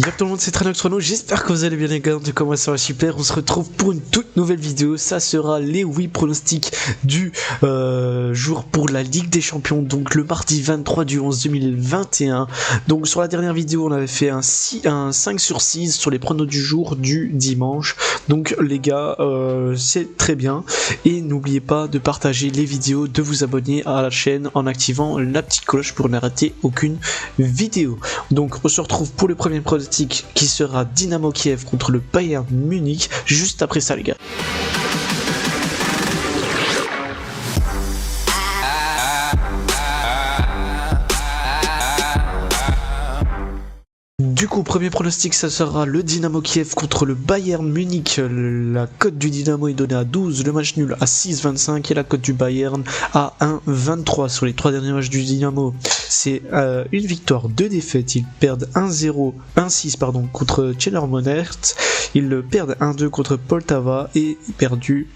Y'a tout le monde, c'est Tranox, j'espère que vous allez bien les gars, comment ça va super, on se retrouve pour une toute nouvelle vidéo, ça sera les 8 pronostics du jour pour la Ligue des Champions, donc le mardi 23 du 11 2021, donc sur la dernière vidéo on avait fait un 5 sur 6 sur les pronos du jour du dimanche, donc les gars c'est très bien, et n'oubliez pas de partager les vidéos, de vous abonner à la chaîne en activant la petite cloche pour ne rater aucune vidéo. Donc on se retrouve pour le premier pronostic qui sera Dynamo Kiev contre le Bayern Munich juste après ça les gars. Du coup, premier pronostic, ça sera le Dynamo Kiev contre le Bayern Munich. La cote du Dynamo est donnée à 12, le match nul à 6,25 et la cote du Bayern à 1,23. Sur les 3 derniers matchs du Dynamo, c'est une victoire, 2 défaites. Ils perdent 1-6 contre Tjeller Monert. Ils perdent 1-2 contre Poltava et perdu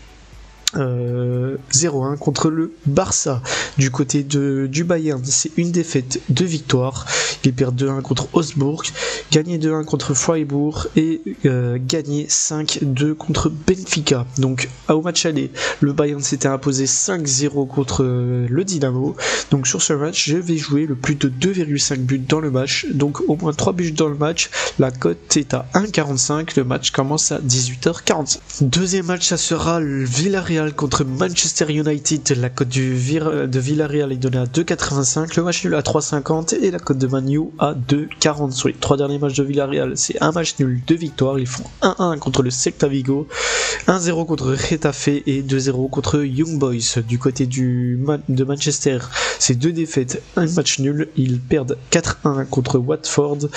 0-1 contre le Barça. Du côté du Bayern, c'est une défaite, 2 victoires. Ils perdent 2-1 contre Augsbourg, gagné 2-1 contre Freiburg et gagné 5-2 contre Benfica. Donc au match aller, le Bayern s'était imposé 5-0 contre le Dynamo. Donc sur ce match, je vais jouer le plus de 2,5 buts dans le match. Donc au moins 3 buts dans le match. La cote est à 1,45. Le match commence à 18h45. Deuxième match, ça sera le Villarreal contre Manchester United. La cote de Villarreal est donnée à 2,85, le match nul à 3,50 et la cote de Man U à 2,40. Sur les 3 derniers matchs de Villarreal, c'est un match nul, 2 victoires. Ils font 1-1 contre le Celta Vigo, 1-0 contre Getafe et 2-0 contre Young Boys. Du côté de Manchester, c'est 2 défaites, un match nul. Ils perdent 4-1 contre Watford,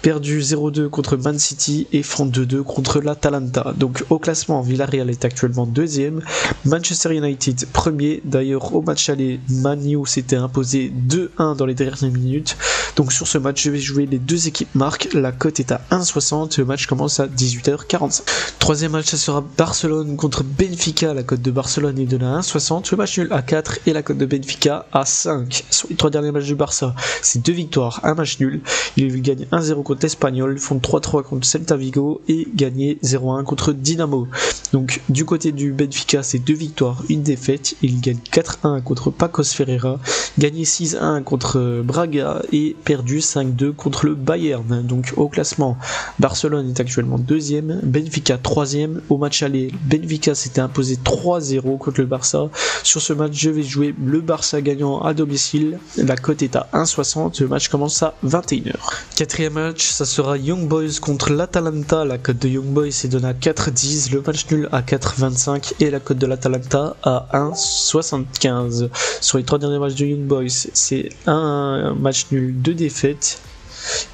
perdu 0-2 contre Man City et font 2-2 contre l'Atalanta. Donc au classement, Villarreal est actuellement 2e, Manchester United premier. D'ailleurs au match aller, Man U s'était imposé 2-1 dans les dernières minutes. Donc sur ce match, je vais jouer les deux équipes marques. La cote est à 1,60. Le match commence à 18h45. Troisième match, ça sera Barcelone contre Benfica. La cote de Barcelone est donnée à 1,60. Le match nul à 4 et la cote de Benfica à 5. Sur les 3 derniers matchs du Barça, c'est 2 victoires, un match nul. Ils gagnent 1-0 contre l'Espagnol, font 3-3 contre Celta Vigo et gagnent 0-1 contre Dynamo. Donc du côté du Benfica, c'est 2 victoires, une défaite. Ils gagnent 4-1 contre Pacos Ferreira, gagné 6-1 contre Braga et perdu 5-2 contre le Bayern. Donc au classement, Barcelone est actuellement 2e, Benfica 3e. Au match aller, Benfica s'était imposé 3-0 contre le Barça. Sur ce match, je vais jouer le Barça gagnant à domicile. La cote est à 1,60. Le match commence à 21h. Quatrième match, ça sera Young Boys contre l'Atalanta. La cote de Young Boys est donnée à 4,10. Le match nul à 4,25 et la cote de l'Atalanta à 1,75. Sur les 3 derniers matchs de Young Boys, c'est un match nul, 2 défaites.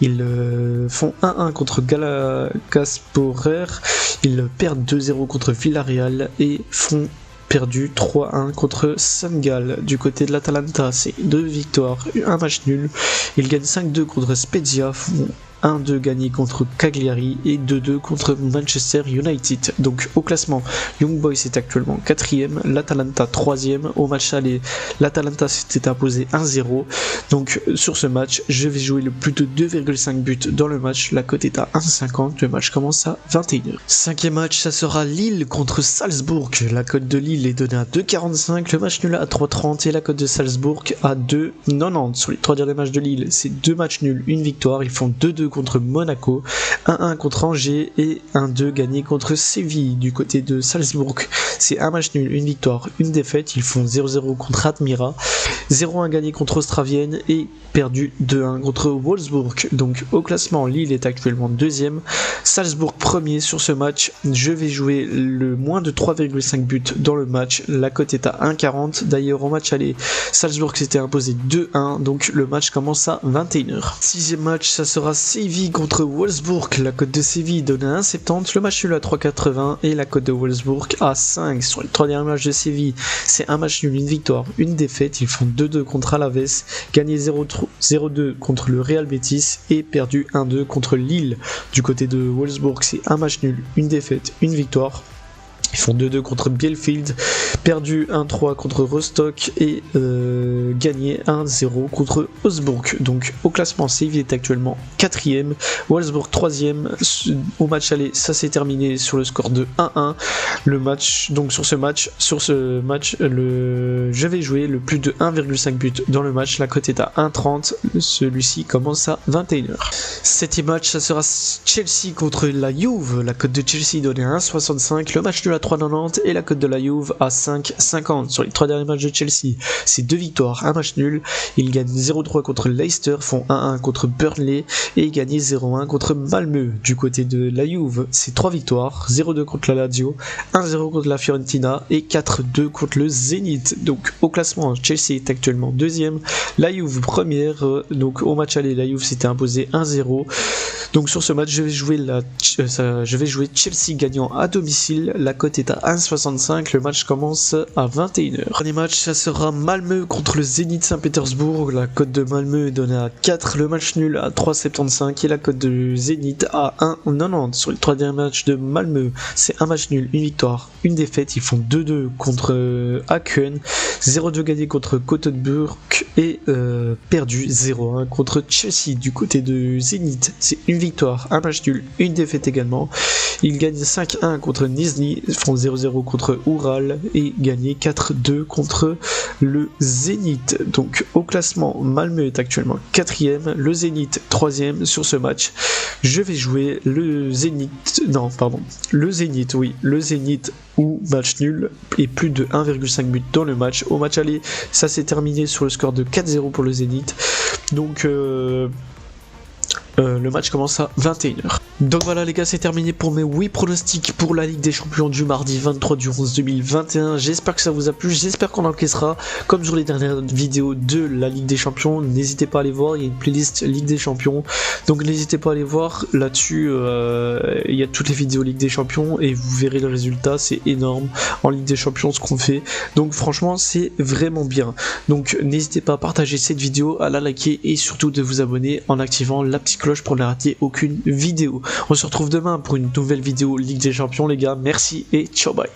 Ils font 1-1 contre Galatasaray. Ils perdent 2-0 contre Villarreal et font perdu 3-1 contre Sangal. Du côté de l'Atalanta, c'est 2 victoires, un match nul. Ils gagnent 5-2 contre Spezia, font 1-2 gagné contre Cagliari et 2-2 contre Manchester United. Donc au classement, Young Boys est actuellement 4e, l'Atalanta 3e. Au match aller, l'Atalanta s'était imposé 1-0. Donc sur ce match, je vais jouer le plus de 2,5 buts dans le match. La cote est à 1,50. Le match commence à 21h. Cinquième match, ça sera Lille contre Salzbourg. La cote de Lille est donnée à 2,45. Le match nul à 3,30 et la cote de Salzbourg à 2,90. Sur les 3 derniers matchs de Lille, c'est 2 matchs nuls, une victoire. Ils font 2-2 contre Monaco, 1-1 contre Angers et 1-2 gagné contre Séville. Du côté de Salzbourg, c'est un match nul, une victoire, une défaite. Ils font 0-0 contre Admira, 0-1 gagné contre Ostravienne et perdu 2-1 contre Wolfsburg. Donc au classement, Lille est actuellement 2e, Salzbourg premier. Sur ce match, je vais jouer le moins de 3,5 buts dans le match. La cote est à 1,40. D'ailleurs au match aller, Salzbourg s'était imposé 2-1, donc le match commence à 21h. Sixième match, ça sera Séville contre Wolfsburg. La cote de Séville donne à 1,70, le match nul à 3,80 et la cote de Wolfsburg à 5. Sur les 3 derniers matchs de Séville, c'est un match nul, une victoire, une défaite. Ils font 2-2 contre Alaves, gagné 0-2 contre le Real Betis et perdu 1-2 contre Lille. Du côté de Wolfsburg, c'est un match nul, une défaite, une victoire. Ils font 2-2 contre Bielefeld, perdu 1-3 contre Rostock et gagné 1-0 contre Augsbourg. Donc au classement, Séville est actuellement 4ème, Wolfsburg 3ème. Au match aller, ça s'est terminé sur le score de 1-1. Le match, donc sur ce match, je vais jouer le plus de 1,5 but dans le match. La cote est à 1,30. Celui-ci commence à 21h. Septième match, ça sera Chelsea contre la Juve. La cote de Chelsea est donnée à 1,65. Le match nul à 3,90 et la cote de la Juve à 5,50. Sur les 3 derniers matchs de Chelsea, c'est 2 victoires, 1 match nul. Ils gagnent 0-3 contre Leicester, font 1-1 contre Burnley et gagné 0-1 contre Malmö. Du côté de la Juve, c'est 3 victoires, 0-2 contre la Lazio, 1-0 contre la Fiorentina et 4-2 contre le Zénith. Donc au classement, Chelsea est actuellement 2ème, la Juve première. Donc au match aller, la Juve s'était imposée 1-0. Donc sur ce match, je vais jouer Chelsea gagnant à domicile. La cote est à 1,65. Le match commence à 21h. Dernier match, ça sera Malmö contre le Zénith Saint-Pétersbourg. La cote de Malmö est donnée à 4. Le match nul à 3,75 et la cote de Zénith à 1,90. Sur les 3 derniers matchs de Malmö, c'est un match nul, une victoire, une défaite. Ils font 2-2 contre Aken, 0-2 gagné contre Gothenburg et perdu 0-1 contre Chelsea. Du côté de Zénith, c'est une victoire, un match nul, une défaite également. Ils gagnent 5-1 contre Nizhny, font 0-0 contre Ural et gagné 4-2 contre le Zénith. Donc au classement, Malmö est actuellement 4ème, le Zénith 3ème. Sur ce match, je vais jouer le Zénith ou match nul et plus de 1,5 but dans le match. Au match aller, ça s'est terminé sur le score de 4-0 pour le Zénith. Donc le match commence à 21h. Donc voilà les gars, c'est terminé pour mes 8 pronostics pour la Ligue des Champions du mardi 23 du 11 2021. J'espère que ça vous a plu, j'espère qu'on encaissera comme sur les dernières vidéos de la Ligue des Champions. N'hésitez pas à aller voir, il y a une playlist Ligue des Champions, donc n'hésitez pas à aller voir là-dessus. Il y a toutes les vidéos Ligue des Champions et vous verrez le résultat, c'est énorme en Ligue des Champions ce qu'on fait. Donc franchement c'est vraiment bien. Donc n'hésitez pas à partager cette vidéo, à la liker et surtout de vous abonner en activant la petite cloche pour ne rater aucune vidéo. On se retrouve demain pour une nouvelle vidéo Ligue des Champions les gars, merci et ciao bye.